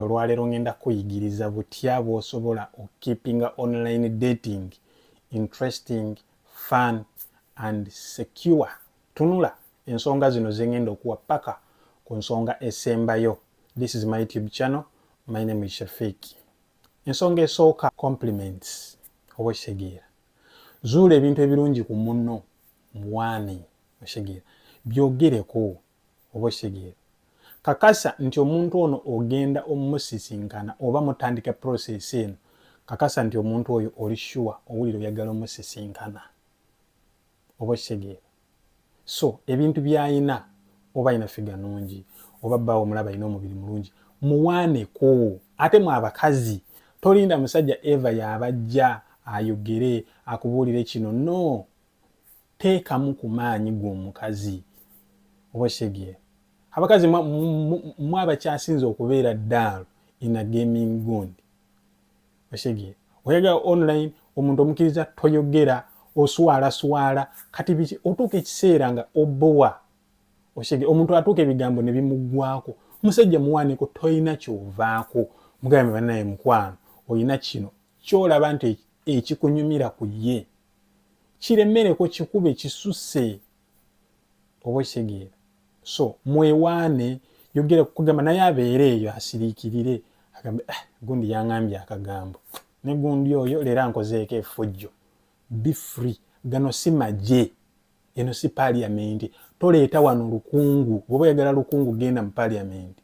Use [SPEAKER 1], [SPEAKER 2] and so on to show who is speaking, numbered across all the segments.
[SPEAKER 1] Olwaleero ngenda kuyigiriza butya bw'osobola keeping online dating interesting, fun and secure. Tunula ensonga zino zengenda okuwa paka ku nsonga esembayo. This is my YouTube channel. My name is Shafiq. Ensonga esooka compliments oba kitegeera. Zuula ebintu ebirungi ku munno muwaane okitegeera. Byogereko oba kitegeera. Kakasa nti omuntu ono ogenda omusisinkana oba mutandika process eno. Kakasa nti omuntu oyo oli sure owulira oyagala omusisinkana oba kitegeera. So ebintu by'ayina oba ayina figa nungi oba bbaawo omulaba ayina omubiri mulungi muwaaneko. Ate mu abakazi tolinda musajja Eva y'abajja ayogere akubuulire kino. No, teekamu ku maanyi gw'omukazi oba kitegeera. Abakazi mwabakyasinze okubeera ddaalo ina gaming gundi okitegeera. Oyagala online omuntu omukiriza toyogera oswala kati biki otuuka ekiseera nga obowa okitegeera. Omuntu atuuka ebigambo ne bimuggwaako. Musajja muwaaneko toyina kyovaako mugambe bannaye mukwano oyina kino kyolaba nti ekikunyumira ku ye kiremereko kikube kisusse oba kitegeera. So mwewaane yogera kugamba naye abeere eyo asiriikirire agambe gundi yangambye akagambo ne gundi oyo leero ankozeeko effujjo. Be free. Gano si magye, eno si parliament. Toleeta wano lukungu. Bw'oba oyagala lukungu genda mu parliament.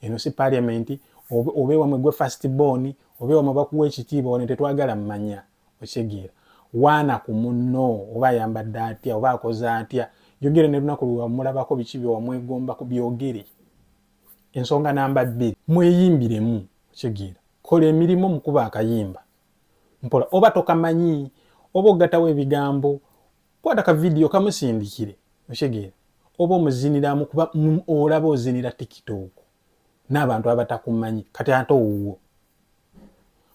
[SPEAKER 1] Eno si parliament. Obe wamwe gwe first born, obe wamwe bakuwa ekitiibwa wano tetwagala mmanya okitegeera. Waana ku munno oba ayambadde atya oba akoze atya. Yogere ne lunaku lwe wamulabako biki bye wamwegomba ku byogere. Ensonga namba 2 mweyimbiremu okitegeera. Kola emirimu mukuba akayimba mpola oba tokamanyi oba ogatawo ebigambo kwata ka video kamusindikire okitegeera. Oba omuziniramu kuba olaba ozinira TikTok n'abantu abatakumanyi kati ate owuwo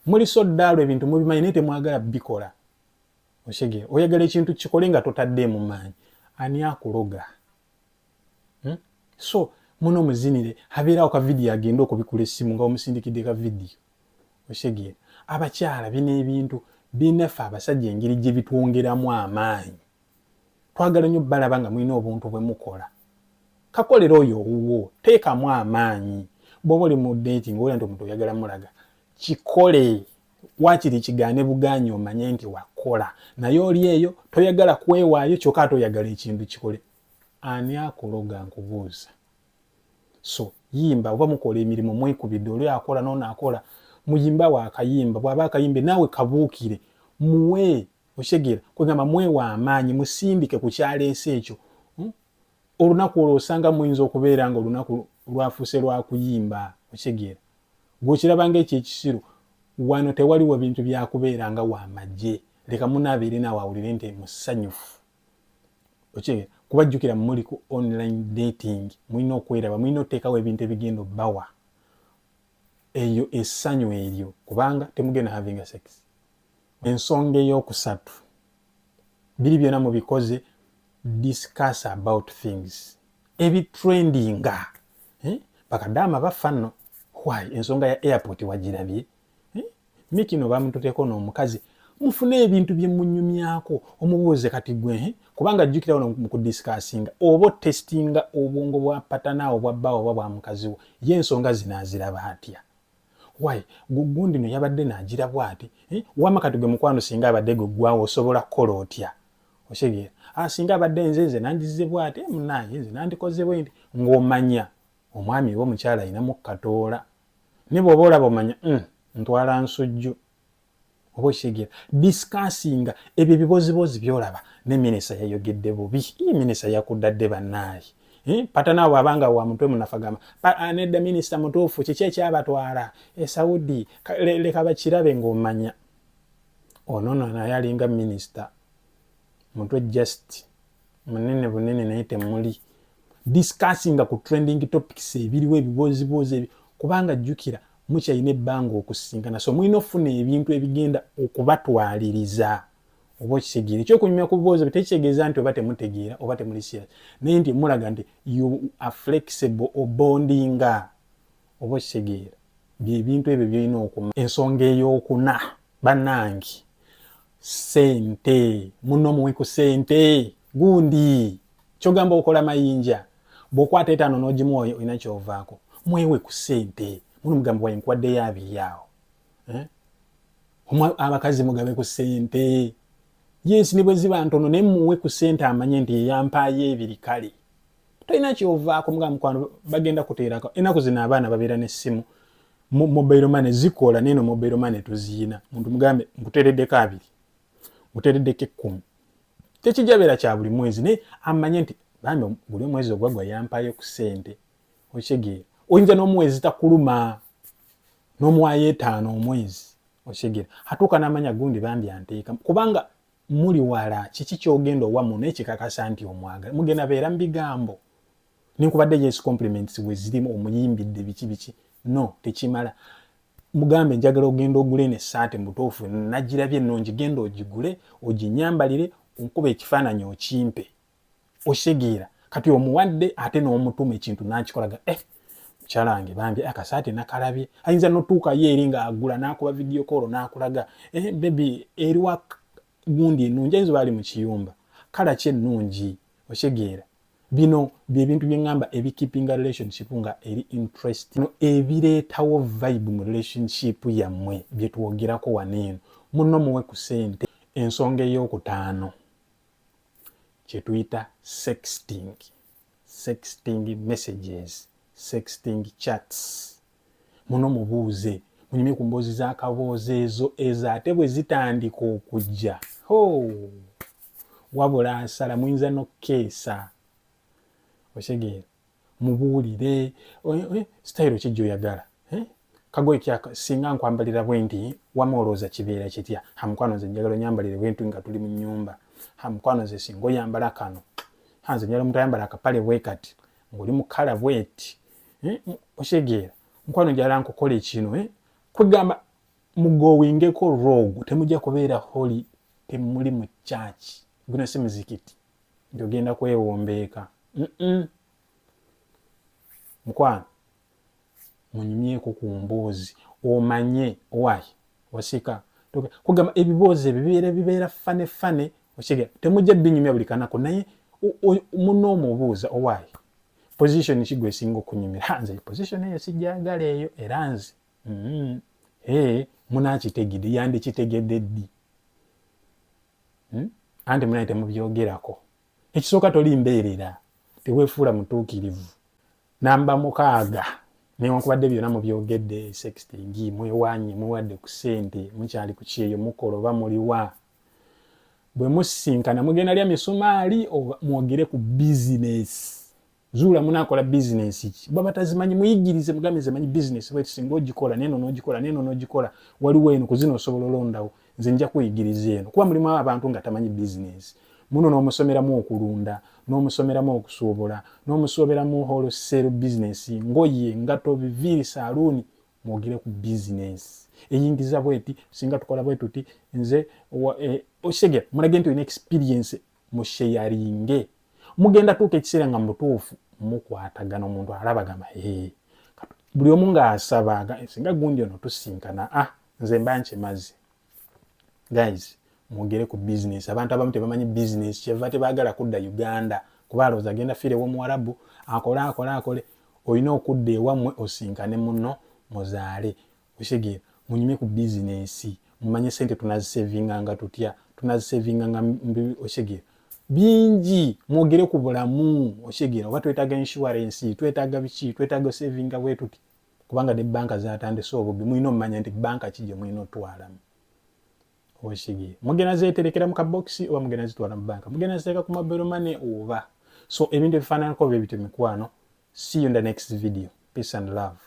[SPEAKER 1] muli soddaalo ebintu mubimanyi naye temwagala bikola okitegeera. Oyagala ekintu kikole nga totadde mu maanyi ani akuloga. So muno muzinire habeerawo ka video agenda okubikula essimu nga omusindikidde ka video okitegeera. Abakyala bina ebintu binaffe abasajja engeri gye bitwongeramu amaanyi. Twagala nnyo balaba nga mulina obuntu bwe mukola. Kakolera oyo owuwo teekamu amaanyi. Bw'oba oli mu dating oba nti omuntu oyagala mulaga kikole wakiri kigaane bugaanyi omanye nti wakola naye oli eyo toyagala kwewaayo kyokka ate oyagala ekintu kikole. Ani akuloga nkubuuza. So yimba oba mukola emirimu mwekubidde oli akola n'ono akola muyimba wa akayimba bw'aba akayimbe naawe kabuukire muwe okitegeera. Kugamba mwewa amaanyi musindike ku kyaleese ekyo. Olunaku olwo osanga muyinza okubeera nga olunaku lwafuuse lwa kuyimba okitegeera. Gw'okiraba ng'ekyo ekisiru wano tewaliwo bintu byakubeera nga wamagye. Leka munaabeere naawe awulire nti musanyufu okitegeera. Kubajjukira muli ku online dating mulina okweraba mulina oteekawo ebintu ebigenda obbawa eyo essanyu eryo kubanga temugenda having sex. Ensonga ey'okusatu biri byonna mubikoze discuss about things ebitrendinga. Bakadaama bafa nno. Why? Ensonga ya airport wagirabye. Mikino bamututeeko n'omukazi mufune ebintu bye munyumyako omubuuze kati gwe kubanga jjukira wano mu kudiscussinga oba testinga obwongo bwa patana obwa bbaawo oba bwa mukazi wo ye ensonga zinaaziraba atya. Why? Gundi no yabadde naagirabwa ati wama kati gwe mukwano singa abadde gwe ggwawo osobola kukola otya okitegeera. Singa abadde nze nandize bw'ati munaye nze nandikoze bwe nti ng'omanya omwami oba omukyala ayinamu katoola ne bw'oba olaba omanya ntwala nsujju oba okitegeera. Discussinga ebyo ebibozibozi byolaba ne minisita yayogedde bubi. Minisita yakuddadde bannaaye. Patana wabanga wa mutwe munafagama nedda minisita mutuufu kiki ekyabatwala Saudi leka bakirabe ng'omanya ono naye alinga minisita mutwe just munene bunene naye temuli. Discussinga ku trending topics ebiriwo ebibozibozi kubanga jjukira mukyalina ebbanga okusisinkana. So mulina ofuna ebintu ebigenda okubatwaliriza oba okitegeera. Ekyokunyumya ku bubuuzi tekitegeeza nti oba temutegeera oba temuli serious naye nti mulaga nti you are flexible obondinga oba okitegeera. Byebintu ebyo byolina okuma. Ensonga ey'okuna bannange, sente. Muno muwe ku sente. Gundi kyogamba okola mayinja bw'okwata 5 n'ogimuwa olina ky'ovaako. Mwewe ku sente. Muno mugamba wa nkwadde yaabiryawo. Abakazi mugabe ku sente. Yes, ni bwe ziba ntono naye muwe ku sente amanye nti yampaayo ebiri kale. Tolina ky'ovaako mugamba mukwano bagenda kuteerako. Ennaku zino abaana babeera n'essimu. Mobile money zikola neno mobile money tuziyina. Muntu mugambe nkuteereddeko 2. Nkuteereddeko 10. Tekijabera kya buli mwezi naye amanye nti bambi buli mwezi ogwagwa yampaayo ku sente. Okitegera. Oyinza n'omwezi takuluma n'omuwaayo 5 omwezi. Okitegera. Hatuuka n'amanya gundi bambi anteeka. Kubanga muli wala kiki kyogenda owamu n'ekikakasa nti omwagala. Mugenda beera mu bigambo. Ninkubadde yes compliments bwe zirimu omuyimbidde biki. No, tekimala. Mugambe njagala ogenda ogule ne saate mutuufu nagirabye ennungi genda ogigule oginyambalire onkuba ekifaananyi okimpe. Okitegera. Kati omuwadde ate n'omutuma ekintu n'akikolaga mukyala wange bambi akasaate nakalabye. Ayinza n'otuuka ye eri ng'agula n'akuba video call n'akulaga baby eriwa gundi ennungi ayinza bali mu kiyumba. Kala ki ennungi. Okitegera. Bino byebintu byengamba ebikeepinga relationship nga eri interest. No ebireetawo vibe mu relationship yammwe byetwogerako waneeno. Muno muwe ku sente. Ensonga ey'okutaano kye tuyita sexting. Sexting messages. Sexting chats. Muno mubuuze. Munyumye ku mboozi z'akaboozi ezo ate bwe zitandika okujja. Wabula asala muyinza n'okkeesa. Okitegera. Mubuulire style ki gy'oyagala. Kagoye kyaka singa nkwambalira bwenti wamolooza kibeera kitya. Mukwano nze njagala onyambalire bwenti nga tuli mu nnyumba. Mukwano nze singa oyambala kano. Nze njagala omuntu ayambala akapale bwe kati ng'oli mu kala bweti. Okitegera. Mukwano njagala nkukole kino. Kwegamba mugowingeko rogue temujja kubeera holy temuli mu church. Guno si muzikiti. Njogenda kwewombeeka. Mukwano munyumyeko ku mboozi omanye owayi wasika kugamba ebiboozi bibeera fane okitegera. Temujja binyumya buli kanako naye muno omubuuza owayi position kigwe singa okunyumira. Nze position eyo sijjagala eyo era nze munakitegedde yandikitegedde ddi. Anti munaye temubyogerako. Ekisooka toli mbeerera. Teweefuula mutuukirivu. Namba 6 newankubadde byonna mubyogedde sexting mwewaanye muwadde ku sente mukyali ku kyeyo mukola oba muliwa. Bwe musisinkana mugenda lya misumaali oba mwogere ku business. Zuula munakola business ki. Baba tazimanyi muyigirize mugambe zimanyi business bwe singa ogikola neno n'ogikola waliwo eno kuzino osobola olondawo. Nze nja kuyigiriza eno kuba mulimu abantu nga tamanyi business. Muno n'omusomeramu okulunda, n'omusomeramu okusuubula, n'omusoberamu wholesale business, ngoye, ngato, biviiri, saluuni, mwogere ku business. Eyingiza bweti singa tukola bwetuti nze okitegera mulage nti olina experience mu sharinge. Mugenda tuuka ekiseera nga mutuufu mukwatagana omuntu alaba gamba buli omu ng'asaba singa gundi ono tusinkana nze mba nkyemaze. Guys, mwogere ku business. Abantu abamu tebamanyi business kyeva tebaagala kudda Uganda kuba alowooza agenda fiire w'omuwarabu akole. Olina okudda ewammwe osinkane muno muzaale. Okitegera. Munyumye ku business. Mumanye sente tunazisavinganga tutya. Tunazisavinganga okitegera. Bingi mwogere ku bulamu. Okitegera. Oba twetaaga insurance, twetaaga biki, twetaaga savinga bwe tuti. Kubanga ne banka zatandise obubbi mulina omumanya nti banka ki gye mulina otwalamu. Okitegera. Mugenda zeeterekera mu kaboksi oba mugenda zitwala mu banka. Mugenda ziteeka ku mobile money oba. So ebintu ebifaananako bye bityo mikwano. See you in the next video. Peace and love.